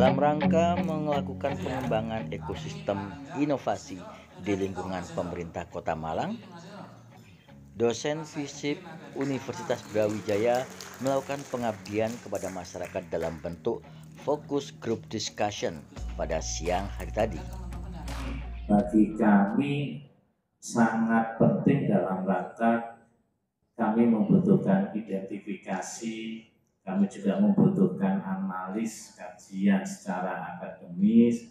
dalam rangka melakukan pengembangan ekosistem inovasi di lingkungan pemerintah Kota Malang. Dosen FISIP Universitas Brawijaya melakukan pengabdian kepada masyarakat dalam bentuk fokus group discussion pada siang hari tadi. Bagi kami sangat penting dalam rangka kami membutuhkan identifikasi, kami juga membutuhkan analis kajian secara akademis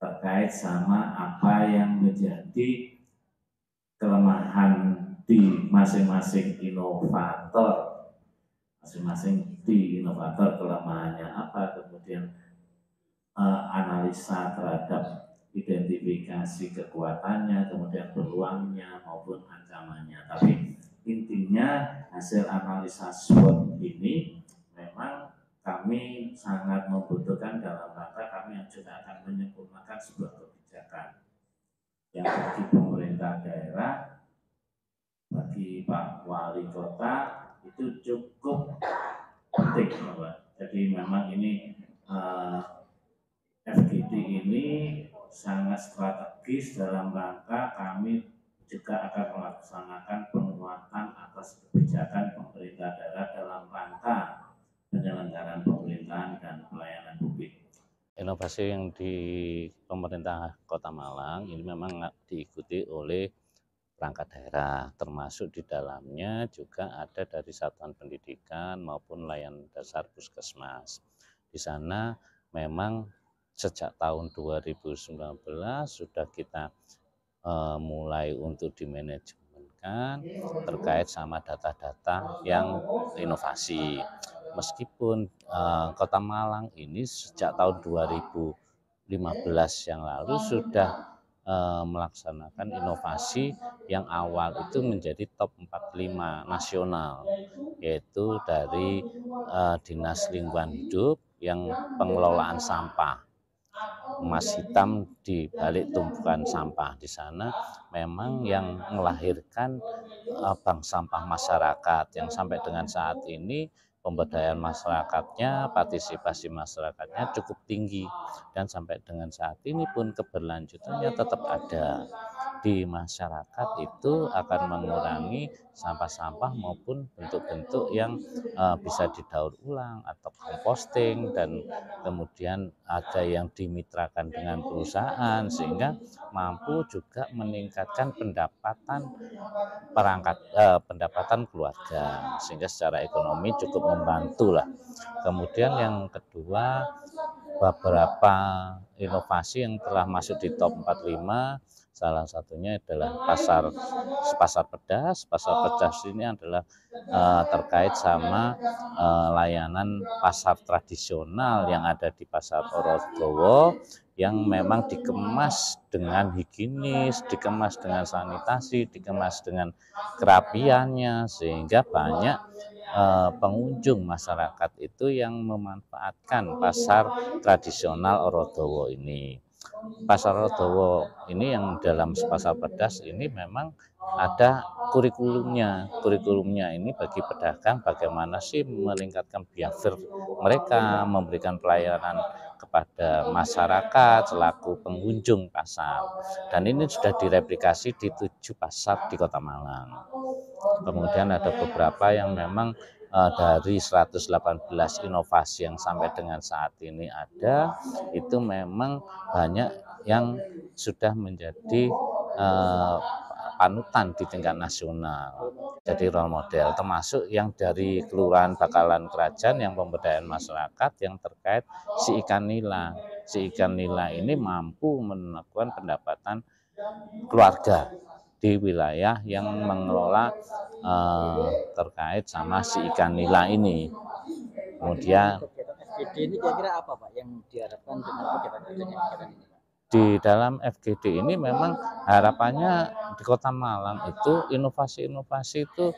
terkait sama apa yang menjadi kelemahan di masing-masing inovator, kelemahannya apa, kemudian analisa terhadap identifikasi kekuatannya, kemudian peluangnya maupun ancamannya. Tapi intinya hasil analisa SWOT ini memang kami sangat membutuhkan dalam rangka kami yang juga akan menyempurnakan sebuah kebijakan yang bagi pemerintah daerah, bagi Pak Wali Kota itu cukup penting, Pak. Jadi memang ini FGD ini sangat strategis dalam rangka kami juga akan melaksanakan penguatan atas kebijakan pemerintah daerah dalam rangka penyelenggaraan pemerintahan dan pelayanan publik. Inovasi yang di pemerintah Kota Malang ini memang diikuti oleh perangkat daerah, termasuk di dalamnya juga ada dari satuan pendidikan maupun layanan dasar puskesmas. Di sana memang sejak tahun 2019 sudah kita mulai untuk dimanajemenkan terkait sama data-data yang inovasi. Meskipun Kota Malang ini sejak tahun 2015 yang lalu sudah melaksanakan inovasi yang awal itu menjadi top 45 nasional, yaitu dari Dinas Lingkungan Hidup yang pengelolaan sampah. Emas hitam di balik tumpukan sampah. Di sana memang yang melahirkan bank sampah masyarakat yang sampai dengan saat ini pemberdayaan masyarakatnya, partisipasi masyarakatnya cukup tinggi, dan sampai dengan saat ini pun keberlanjutannya tetap ada. Di masyarakat itu akan mengurangi sampah-sampah maupun bentuk-bentuk yang bisa didaur ulang atau composting, dan kemudian ada yang dimitrakan dengan perusahaan sehingga mampu juga meningkatkan pendapatan keluarga, sehingga secara ekonomi cukup membantu lah. Kemudian yang kedua, beberapa inovasi yang telah masuk di top 45, salah satunya adalah pasar pedas. Pasar pedas ini adalah terkait sama layanan pasar tradisional yang ada di Pasar Orogowo, yang memang dikemas dengan higienis, dikemas dengan sanitasi, dikemas dengan kerapiannya, sehingga banyak pengunjung masyarakat itu yang memanfaatkan pasar tradisional Orogowo ini. Pasar Orogowo ini yang dalam pasar pedas ini memang ada kurikulumnya ini bagi pedagang bagaimana sih meningkatkan behavior mereka, memberikan pelayanan kepada masyarakat selaku pengunjung pasar, dan ini sudah direplikasi di 7 pasar di Kota Malang. Kemudian ada beberapa yang memang dari 118 inovasi yang sampai dengan saat ini ada, itu memang banyak yang sudah menjadi panutan di tingkat nasional, jadi role model, termasuk yang dari Kelurahan Bakalan Kerajaan yang pemberdayaan masyarakat yang terkait si ikan nila. Si ikan nila ini mampu melakukan pendapatan keluarga di wilayah yang mengelola terkait sama si ikan nila ini. Kemudian FGD ini kira-kira apa Pak yang diharapkan dengan kegiatan ini? Di dalam FGD ini memang harapannya di Kota Malang itu inovasi-inovasi itu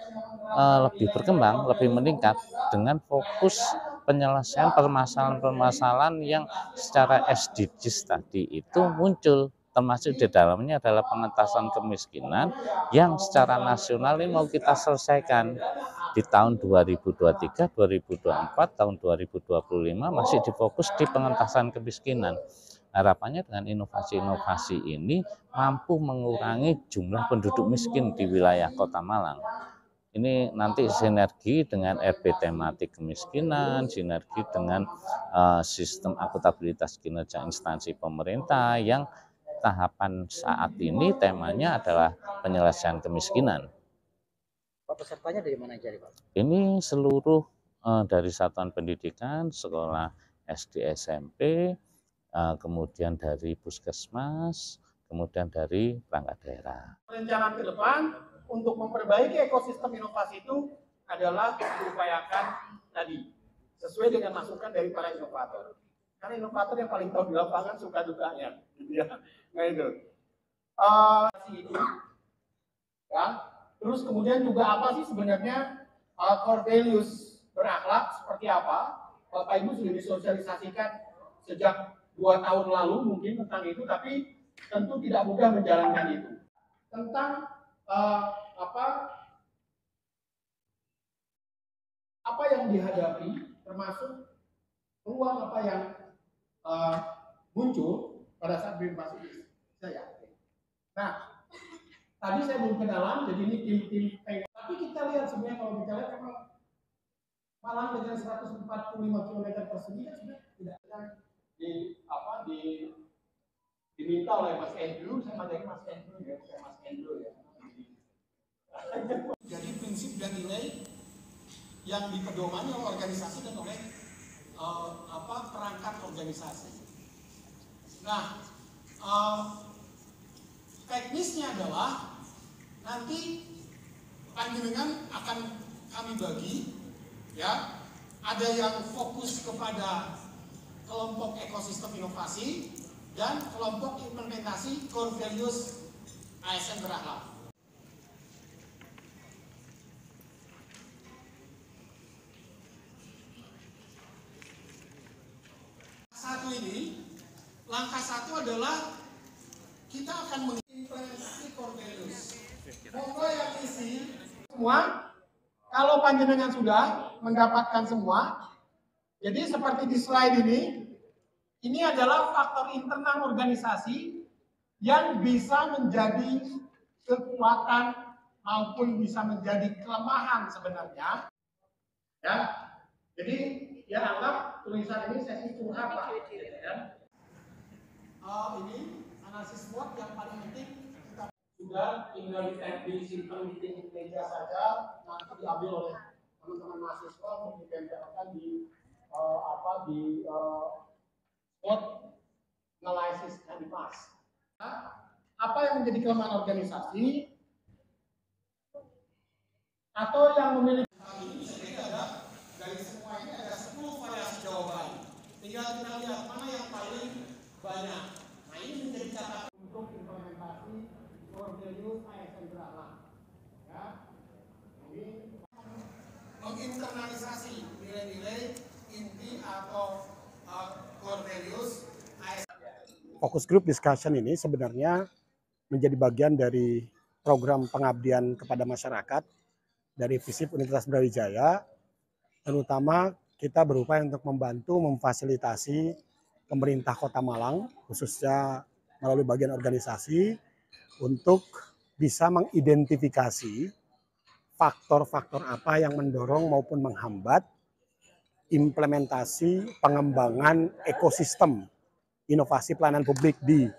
lebih berkembang, lebih meningkat dengan fokus penyelesaian permasalahan-permasalahan yang secara SDGs tadi itu muncul, termasuk di dalamnya adalah pengentasan kemiskinan yang secara nasional ini mau kita selesaikan. di tahun 2023, 2024, tahun 2025 masih difokus di pengentasan kemiskinan. Harapannya dengan inovasi-inovasi ini mampu mengurangi jumlah penduduk miskin di wilayah Kota Malang. Ini nanti sinergi dengan RP tematik kemiskinan, sinergi dengan sistem akuntabilitas kinerja instansi pemerintah yang tahapan saat ini temanya adalah penyelesaian kemiskinan. Pak, pesertanya dari mana aja, Pak? Ini seluruh dari satuan pendidikan, sekolah SD, SMP, kemudian dari puskesmas, kemudian dari perangkat daerah. Rencana ke depan untuk memperbaiki ekosistem inovasi itu adalah diupayakan tadi sesuai dengan masukan dari para inovator. Karena inovator yang paling tahu di lapangan suka dukanya, gitu ya. Nah itu. Ya. Terus kemudian juga apa sih sebenarnya core values berakhlak seperti apa? Bapak Ibu sudah disosialisasikan sejak 2 tahun lalu mungkin tentang itu, tapi tentu tidak mudah menjalankan itu. Tentang apa yang dihadapi, termasuk peluang apa yang muncul pada saat berinvestasi. Saya. Nah, tadi saya belum kenalan, jadi ini tim-tim. Tapi kita lihat sebenarnya kalau bicara memang Malang dengan 145 km persegi kan sebenarnya tidak ada diminta oleh Mas Andrew, sama dari Mas Andrew ya, Mas Andrew ya. Jadi prinsip dan nilai yang dipedomani oleh organisasi dan oleh perangkat organisasi. Nah, teknisnya adalah nanti panjenengan akan kami bagi, ya. Ada yang fokus kepada kelompok ekosistem inovasi dan kelompok implementasi core values ASN berakhlak. Langkah satu adalah kita akan mengimplementasi core values. Monggo yang isi semua. Kalau panjenengan sudah mendapatkan semua, jadi seperti di slide ini adalah faktor internal organisasi yang bisa menjadi kekuatan maupun bisa menjadi kelemahan sebenarnya. Ya, jadi ya anggap tulisan ini sesi curhat Pak. Ya. Ini analisis SWOT yang paling penting kita sudah tinggal disimpan di meja saja, nanti diambil oleh teman-teman mahasiswa untuk ditempelkan di SWOT analisis canvas. Apa yang menjadi kelemahan organisasi atau yang memiliki ini bisa ada dari semua ini ada 10 variasi jawaban. Tinggal kita lihat mana yang paling banyak. Nah ini menjadi catatan untuk implementasi core values ASN berakhlak. Ya, ini menginternalisasi nilai-nilai inti atau core values ASN. Fokus group discussion ini sebenarnya menjadi bagian dari program pengabdian kepada masyarakat dari FISIP Universitas Brawijaya, terutama kita berupaya untuk membantu memfasilitasi pemerintah Kota Malang, khususnya melalui bagian organisasi, untuk bisa mengidentifikasi faktor-faktor apa yang mendorong maupun menghambat implementasi pengembangan ekosistem inovasi pelayanan publik di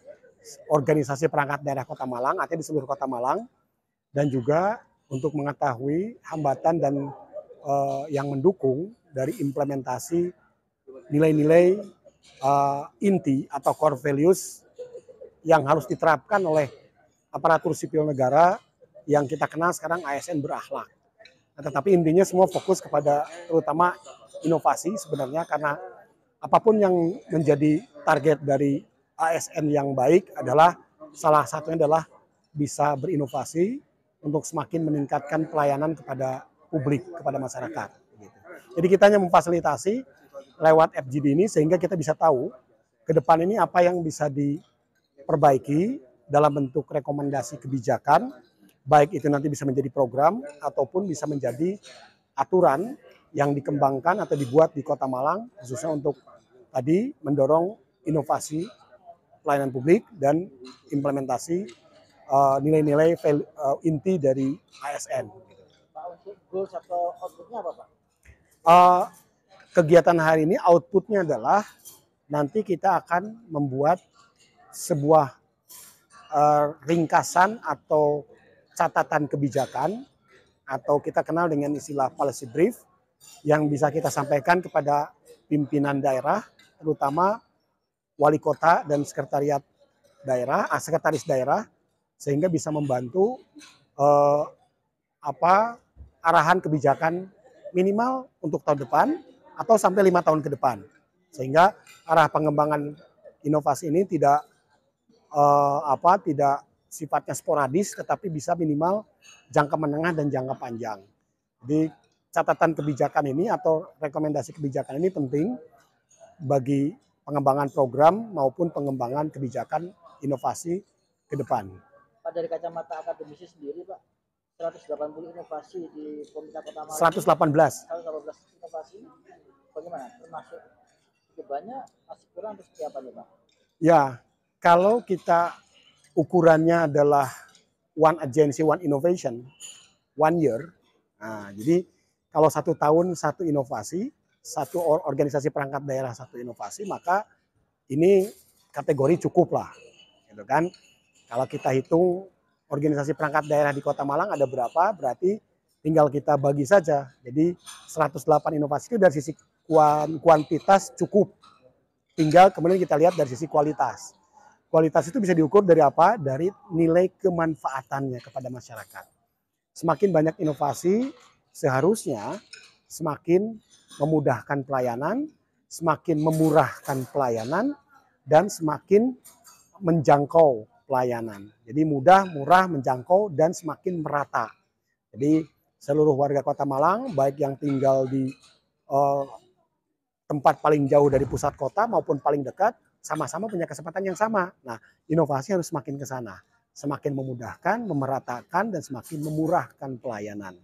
organisasi perangkat daerah Kota Malang, artinya di seluruh Kota Malang, dan juga untuk mengetahui hambatan dan yang mendukung dari implementasi nilai-nilai inti atau core values yang harus diterapkan oleh aparatur sipil negara yang kita kenal sekarang ASN berakhlak. Nah, tetapi intinya semua fokus kepada terutama inovasi sebenarnya, karena apapun yang menjadi target dari ASN yang baik adalah salah satunya adalah bisa berinovasi untuk semakin meningkatkan pelayanan kepada publik, kepada masyarakat. Jadi kita hanya memfasilitasi lewat FGD ini sehingga kita bisa tahu ke depan ini apa yang bisa diperbaiki dalam bentuk rekomendasi kebijakan, baik itu nanti bisa menjadi program ataupun bisa menjadi aturan yang dikembangkan atau dibuat di Kota Malang khususnya untuk tadi mendorong inovasi pelayanan publik dan implementasi nilai-nilai inti dari ASN. Pak, untuk goals atau outputnya apa Pak? Kegiatan hari ini outputnya adalah nanti kita akan membuat sebuah ringkasan atau catatan kebijakan atau kita kenal dengan istilah policy brief yang bisa kita sampaikan kepada pimpinan daerah, terutama wali kota dan sekretaris daerah, sehingga bisa membantu arahan kebijakan minimal untuk tahun depan atau sampai 5 tahun ke depan, sehingga arah pengembangan inovasi ini tidak sifatnya sporadis, tetapi bisa minimal jangka menengah dan jangka panjang. Jadi catatan kebijakan ini atau rekomendasi kebijakan ini penting bagi pengembangan program maupun pengembangan kebijakan inovasi ke depan. Pak, dari kacamata akademisi sendiri Pak, 180 inovasi di Pemerintah Kota Malang. 118 inovasi bagaimana? Termasuk cukup banyak, masih kurang atau seperti apa nih Pak? Ya, kalau kita ukurannya adalah one agency, one innovation, 1 year. Nah, jadi kalau 1 tahun 1 inovasi, 1 organisasi perangkat daerah 1 inovasi, maka ini kategori cukup lah, gitu kan? Kalau kita hitung organisasi perangkat daerah di Kota Malang ada berapa, berarti tinggal kita bagi saja. Jadi 108 inovasi itu dari sisi kuantitas cukup. Tinggal kemudian kita lihat dari sisi kualitas. Kualitas itu bisa diukur dari apa? Dari nilai kemanfaatannya kepada masyarakat. Semakin banyak inovasi, seharusnya semakin memudahkan pelayanan, semakin memurahkan pelayanan, dan semakin menjangkau pelayanan. Jadi mudah, murah, menjangkau, dan semakin merata. Jadi seluruh warga Kota Malang, baik yang tinggal di tempat paling jauh dari pusat kota maupun paling dekat, sama-sama punya kesempatan yang sama. Nah, inovasi harus semakin ke sana, semakin memudahkan, memeratakan, dan semakin memurahkan pelayanan.